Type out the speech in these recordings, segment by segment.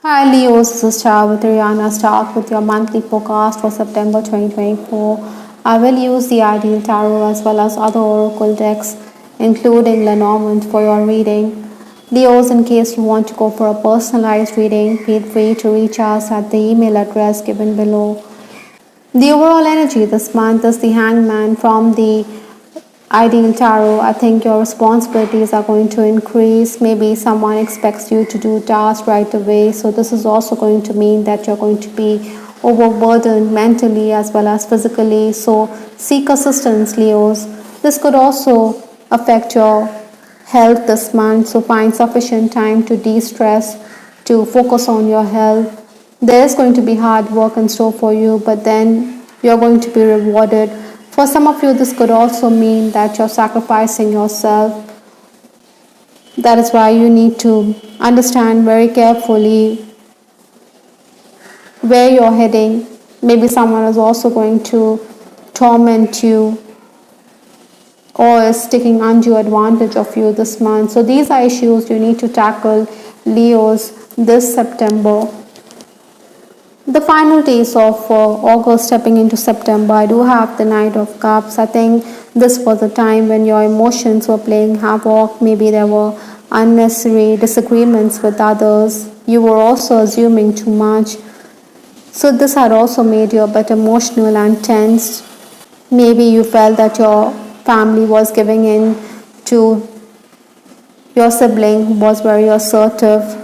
Hi Leos, this is Star with Ariana. Start with your monthly forecast for September 2024. I will use the Ideal Tarot as well as other oracle decks, including Lenormand, for your reading. Leos, in case you want to go for a personalized reading, feel free to reach us at the email address given below. The overall energy this month is the Hangman from the Ideal Tarot. I think your responsibilities are going to increase. Maybe someone expects you to do tasks right away. So this is also going to mean that you're going to be overburdened mentally as well as physically. So seek assistance, Leos. This could also affect your health this month. So find sufficient time to de-stress, to focus on your health. There is going to be hard work in store for you, but then you're going to be rewarded. For some of you, this could also mean that you're sacrificing yourself. That is why you need to understand very carefully where you're heading. Maybe someone is also going to torment you or is taking undue advantage of you this month. So these are issues you need to tackle, Leos, this September. The final days of August stepping into September, I do have the Knight of Cups. I think this was a time when your emotions were playing havoc. Maybe there were unnecessary disagreements with others. You were also assuming too much. So this had also made you a bit emotional and tense. Maybe you felt that your family was giving in to your sibling who was very assertive.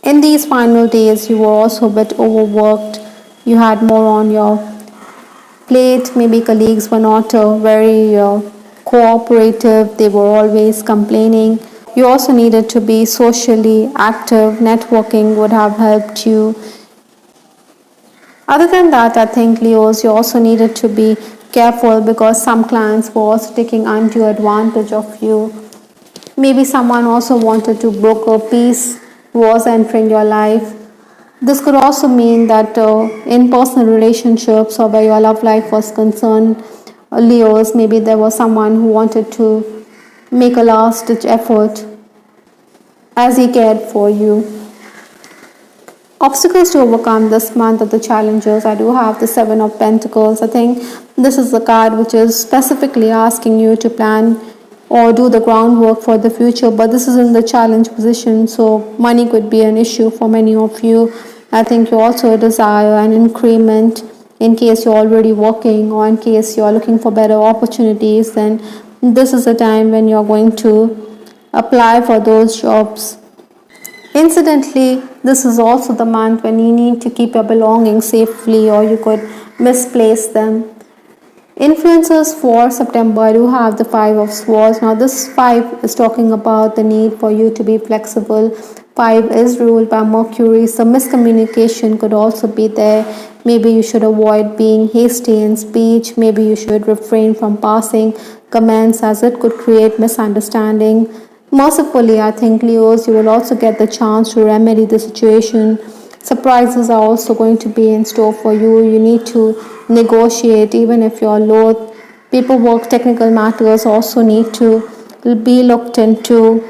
In these final days, you were also a bit overworked. You had more on your plate. Maybe colleagues were not very cooperative. They were always complaining. You also needed to be socially active. Networking would have helped you. Other than that, I think, Leos, you also needed to be careful because some clients were also taking undue advantage of you. Maybe someone also wanted to broker peace, was entering your life. This could also mean that in personal relationships or where your love life was concerned, Leos, maybe there was someone who wanted to make a last ditch effort as he cared for you. Obstacles to overcome this month are the challenges. I do have the Seven of Pentacles. I think this is the card which is specifically asking you to plan or do the groundwork for the future, but this is in the challenge position, so money could be an issue for many of you. I think you also desire an increment in case you're already working or in case you're looking for better opportunities. Then this is a time when you're going to apply for those jobs. Incidentally, this is also the month when you need to keep your belongings safely or you could misplace them. Influences for September, I do have the Five of Swords. Now this 5 is talking about the need for you to be flexible. 5 is ruled by Mercury, so miscommunication could also be there. Maybe you should avoid being hasty in speech. Maybe you should refrain from passing comments as it could create misunderstanding. Mercifully, I think, Leos, you will also get the chance to remedy the situation. Surprises are also going to be in store for you. You need to negotiate even if you're low. Paperwork, technical matters also need to be looked into.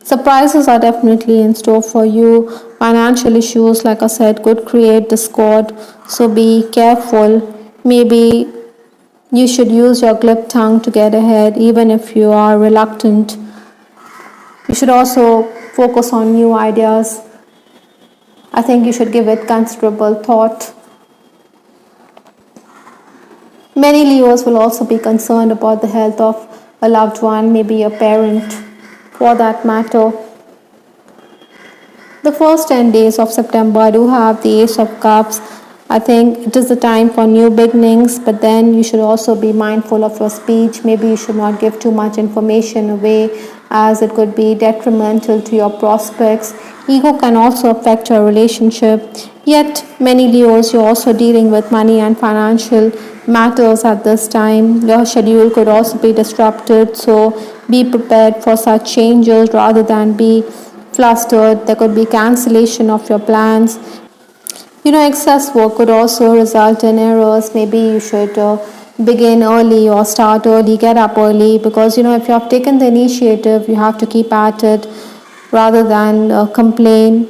Surprises are definitely in store for you. Financial issues, like I said, could create discord, so be careful. Maybe you should use your glib tongue to get ahead even if you are reluctant. You should also focus on new ideas. I think you should give it considerable thought. Many Leos will also be concerned about the health of a loved one, maybe a parent for that matter. The first 10 days of September, I do have the Ace of Cups. I think it is the time for new beginnings, but then you should also be mindful of your speech. Maybe you should not give too much information away as it could be detrimental to your prospects. Ego can also affect your relationship. Yet, many Leos, you're also dealing with money and financial matters at this time. Your schedule could also be disrupted, so be prepared for such changes rather than be flustered. There could be cancellation of your plans. Excess work could also result in errors. Maybe you should begin early or start early, get up early, because if you have taken the initiative, you have to keep at it. rather than complain.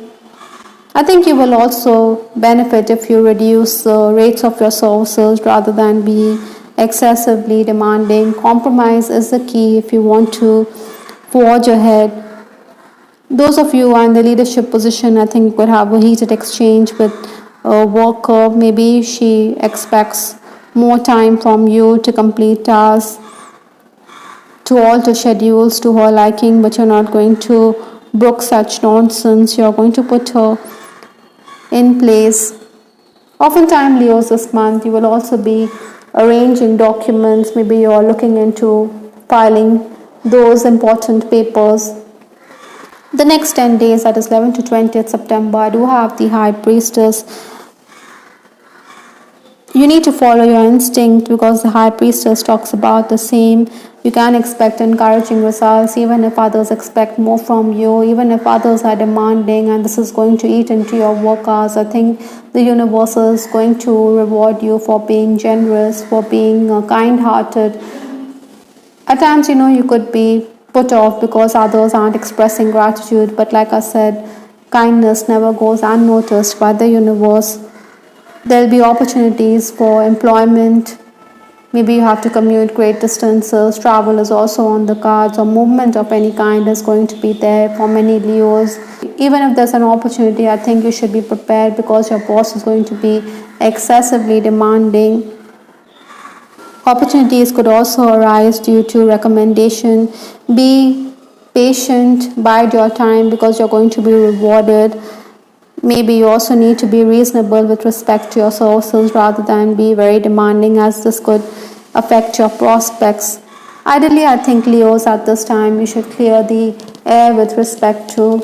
I think you will also benefit if you reduce the rates of your services rather than be excessively demanding. Compromise is the key if you want to forge ahead. Those of you who are in the leadership position, I think you could have a heated exchange with a worker. Maybe she expects more time from you to complete tasks, to alter schedules to her liking, but you're not going to brook such nonsense. You're going to put her in place. Oftentimes, Leos, this month, you will also be arranging documents. Maybe you're looking into filing those important papers. The next 10 days, that is 11 to 20th September, I do have the High Priestess. You need to follow your instinct because the High Priestess talks about the same. You can expect encouraging results even if others expect more from you, even if others are demanding, and this is going to eat into your work hours. I think the universe is going to reward you for being generous, for being kind-hearted. At times, you could be put off because others aren't expressing gratitude, but like I said, kindness never goes unnoticed by the universe. There'll be opportunities for employment. Maybe you have to commute great distances. Travel is also on the cards, or movement of any kind is going to be there for many Leos. Even if there's an opportunity, I think you should be prepared because your boss is going to be excessively demanding. Opportunities could also arise due to recommendation. Be patient, bide your time because you're going to be rewarded. Maybe you also need to be reasonable with respect to your services rather than be very demanding, as this could affect your prospects. Ideally, I think Leos, at this time, you should clear the air with respect to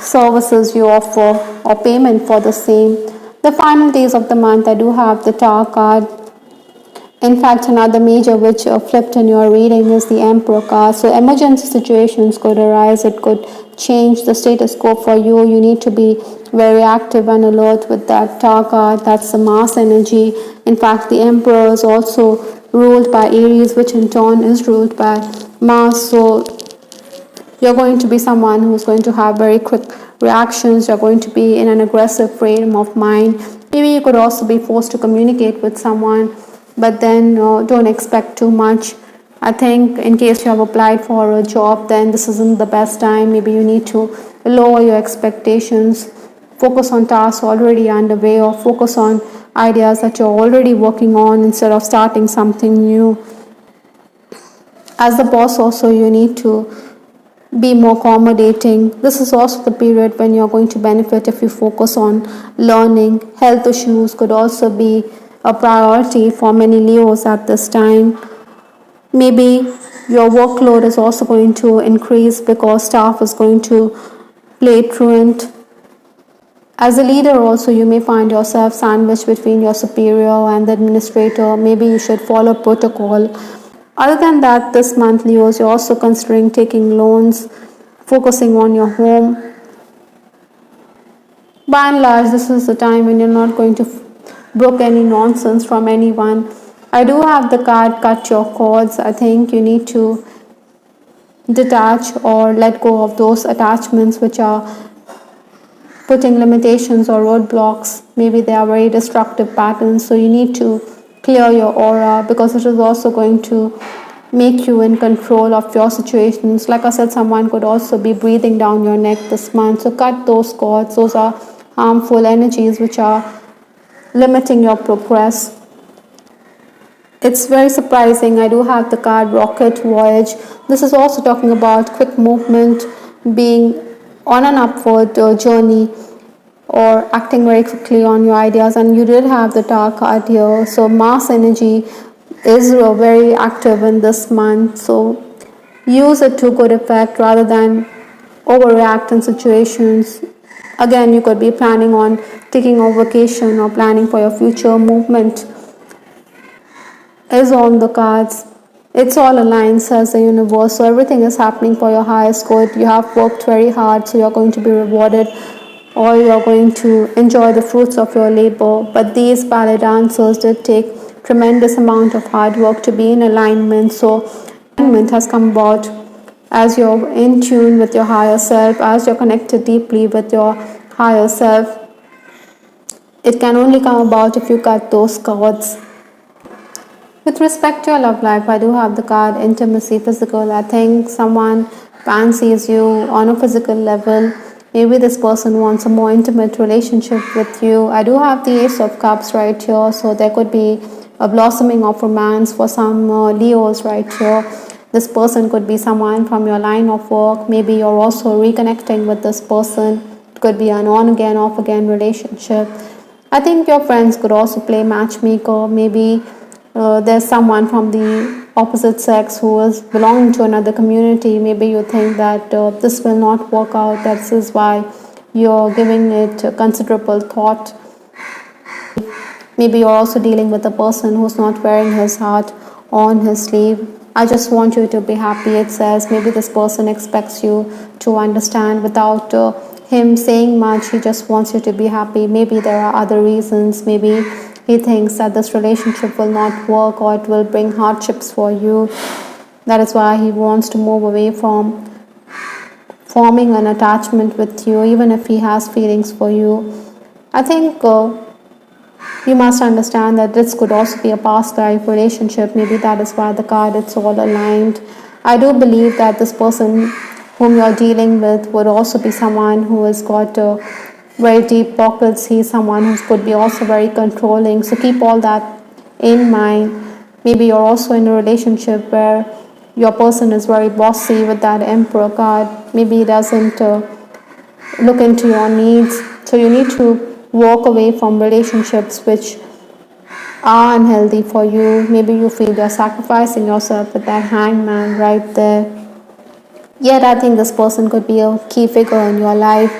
services you offer or payment for the same. The final days of the month, I do have the Tower card. In fact, another major which flipped in your reading is the Emperor card. So emergency situations could arise. It could change the status quo for you. You need to be very active and alert with that Tower card. That's the Mars energy. In fact, the Emperor is also ruled by Aries, which in turn is ruled by Mars. So you're going to be someone who's going to have very quick reactions. You're going to be in an aggressive frame of mind. Maybe you could also be forced to communicate with someone, but then don't expect too much. I think in case you have applied for a job, then this isn't the best time. Maybe you need to lower your expectations, focus on tasks already underway, or focus on ideas that you're already working on instead of starting something new. As the boss also, you need to be more accommodating. This is also the period when you're going to benefit if you focus on learning. Health issues could also be a priority for many Leos at this time. Maybe your workload is also going to increase because staff is going to play truant. As a leader also, you may find yourself sandwiched between your superior and the administrator. Maybe you should follow protocol. Other than that, this month, Leos, you're also considering taking loans, focusing on your home. By and large, this is the time when you're not going to brook any nonsense from anyone. I do have the card cut your cords. I think you need to detach or let go of those attachments which are putting limitations or roadblocks. Maybe they are very destructive patterns, so you need to clear your aura because it is also going to make you in control of your situations. Like I said, someone could also be breathing down your neck this month, so cut those cords. Those are harmful energies which are limiting your progress. It's very surprising. I do have the card Rocket Voyage. This is also talking about quick movement, being on an upward journey, or acting very quickly on your ideas. And you did have the Tower card here. So Mars energy is very active in this month. So use it to good effect rather than overreact in situations. Again, you could be planning on taking a vacation or planning for your future movement is on the cards. It's all aligned, says the universe. So everything is happening for your highest good. You have worked very hard, so you're going to be rewarded, or you're going to enjoy the fruits of your labor. But these ballet dancers did take tremendous amount of hard work to be in alignment. So alignment has come about as you're in tune with your higher self, as you're connected deeply with your higher self. It can only come about if you cut those cords. With respect to your love life, I do have the card intimacy, physical. I think someone fancies you on a physical level. Maybe this person wants a more intimate relationship with you. I do have the Ace of Cups right here, so there could be a blossoming of romance for some Leos right here. This person could be someone from your line of work. Maybe you're also reconnecting with this person. It could be an on again, off again relationship. I think your friends could also play matchmaker. Maybe there's someone from the opposite sex who is belonging to another community. Maybe you think that this will not work out. That is why you're giving it considerable thought. Maybe you're also dealing with a person who's not wearing his heart on his sleeve. I just want you to be happy, it says. Maybe this person expects you to understand without him saying much. He just wants you to be happy. Maybe there are other reasons. Maybe he thinks that this relationship will not work or it will bring hardships for you. That is why he wants to move away from forming an attachment with you, even if he has feelings for you. I think you must understand that this could also be a past life relationship. Maybe that is why the card it's all aligned. I do believe that this person whom you're dealing with would also be someone who has got very deep pockets. He's someone who could be also very controlling. So keep all that in mind. Maybe you're also in a relationship where your person is very bossy with that Emperor card. Maybe he doesn't look into your needs. So you need to walk away from relationships which are unhealthy for you. Maybe you feel you're sacrificing yourself with that hangman right there. Yet I think this person could be a key figure in your life.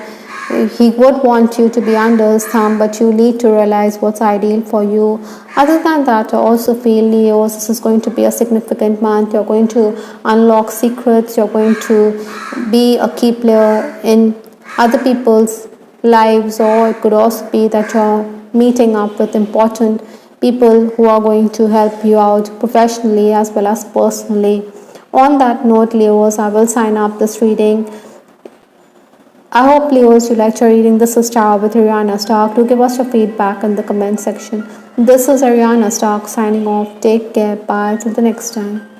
He would want you to be under his thumb, but you need to realize what's ideal for you. Other than that, I also feel, Leos, this is going to be a significant month. You're going to unlock secrets. You're going to be a key player in other people's lives, or it could also be that you're meeting up with important people who are going to help you out professionally as well as personally. On that note, Leos, I will sign up this reading. I hope, Leos, you liked your reading. This is Tarot with Ariana Stark. Do give us your feedback in the comment section. This is Ariana Stark signing off. Take care. Bye. Till the next time.